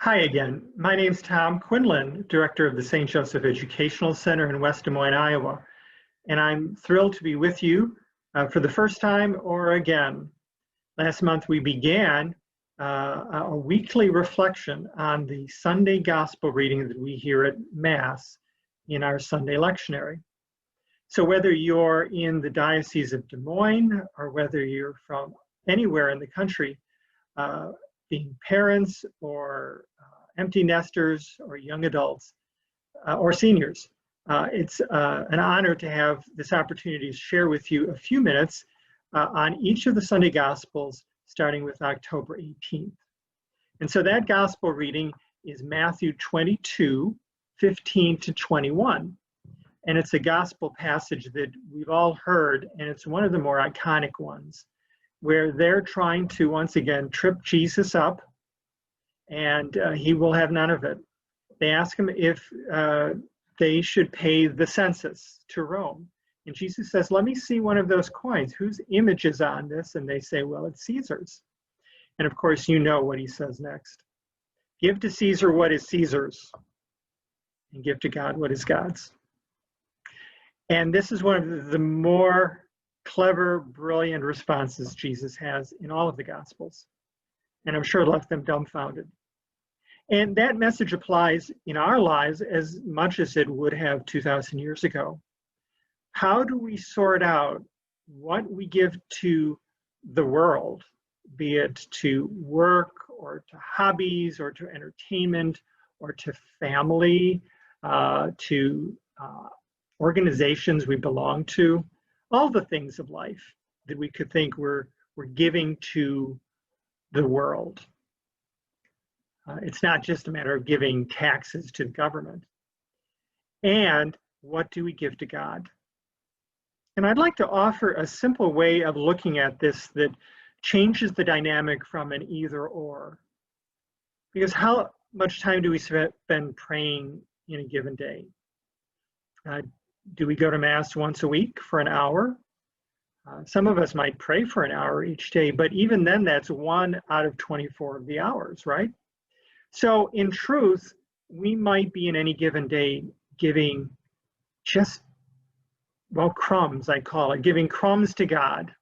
Hi again. My name's Tom Quinlan, Director of the St. Joseph Educational Center in West Des Moines, Iowa, and I'm thrilled to be with you for the first time or again. Last month we began a weekly reflection on the Sunday Gospel reading that we hear at Mass in our Sunday lectionary. So whether you're in the Diocese of Des Moines or whether you're from anywhere in the country, being parents or empty nesters or young adults or seniors, it's an honor to have this opportunity to share with you a few minutes on each of the Sunday Gospels, starting with October 18th. And so that Gospel reading is Matthew 22, 15 to 21. And it's a Gospel passage that we've all heard, and it's one of the more iconic ones, where they're trying to, once again, trip Jesus up, and he will have none of it. They ask him if they should pay the census to Rome. And Jesus says, let me see one of those coins. Whose image is on this? And they say, well, it's Caesar's. And of course, you know what he says next. Give to Caesar what is Caesar's, and give to God what is God's. And this is one of the more clever, brilliant responses Jesus has in all of the Gospels. And I'm sure it left them dumbfounded. And that message applies in our lives as much as it would have 2,000 years ago. How do we sort out what we give to the world, be it to work or to hobbies or to entertainment or to family, to organizations we belong to, all the things of life that we could think we're giving to the world. It's not just a matter of giving taxes to the government. And what do we give to God? And I'd like to offer a simple way of looking at this that changes the dynamic from an either or. Because how much time do we spend praying in a given day? Do we go to Mass once a week for an hour? Some of us might pray for an hour each day, but even then that's 1 out of 24 of the hours, right? So in truth, we might be in any given day giving just, well, crumbs, I call it, giving crumbs to God.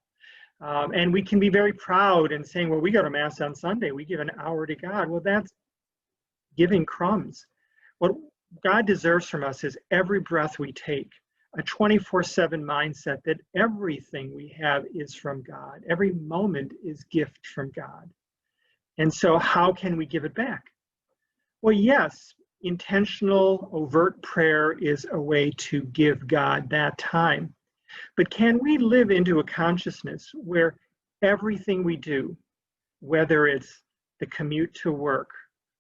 And we can be very proud and saying, well, we go to Mass on Sunday, we give an hour to God. Well, that's giving crumbs. What God deserves from us is every breath we take, a 24/7 mindset that everything we have is from God. Every moment is gift from God. And so how can we give it back? Well, yes, intentional, overt prayer is a way to give God that time. But can we live into a consciousness where everything we do, whether it's the commute to work,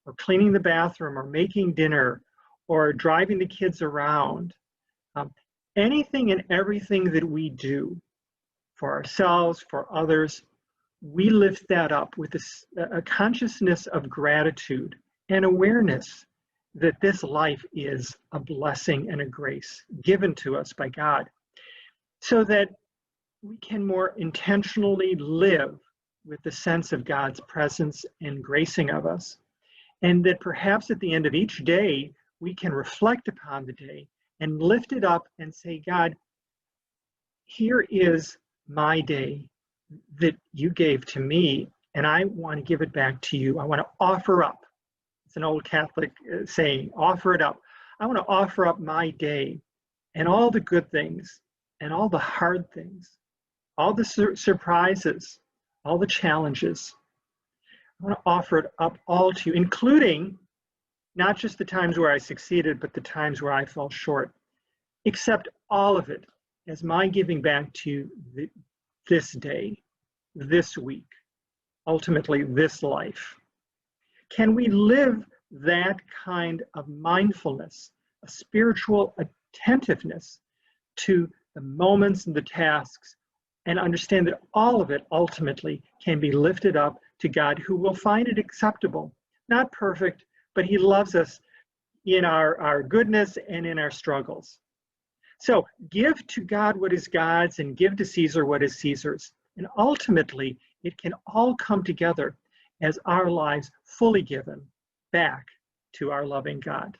or cleaning the bathroom, or making dinner, or driving the kids around, anything and everything that we do for ourselves, for others, we lift that up with a consciousness of gratitude and awareness that this life is a blessing and a grace given to us by God, so that we can more intentionally live with the sense of God's presence and gracing of us. And that perhaps at the end of each day, we can reflect upon the day and lift it up and say, God, here is my day that you gave to me, and I want to give it back to you. I want to offer up. It's an old Catholic saying, offer it up. I want to offer up my day and all the good things and all the hard things, all the surprises, all the challenges. I want to offer it up all to you, including not just the times where I succeeded, but the times where I fell short. Accept all of it as my giving back to you this day, this week, ultimately this life. Can we live that kind of mindfulness, a spiritual attentiveness to the moments and the tasks, and understand that all of it ultimately can be lifted up to God, who will find it acceptable? Not perfect, but he loves us in our goodness and in our struggles. So give to God what is God's and give to Caesar what is Caesar's. And ultimately, it can all come together as our lives fully given back to our loving God.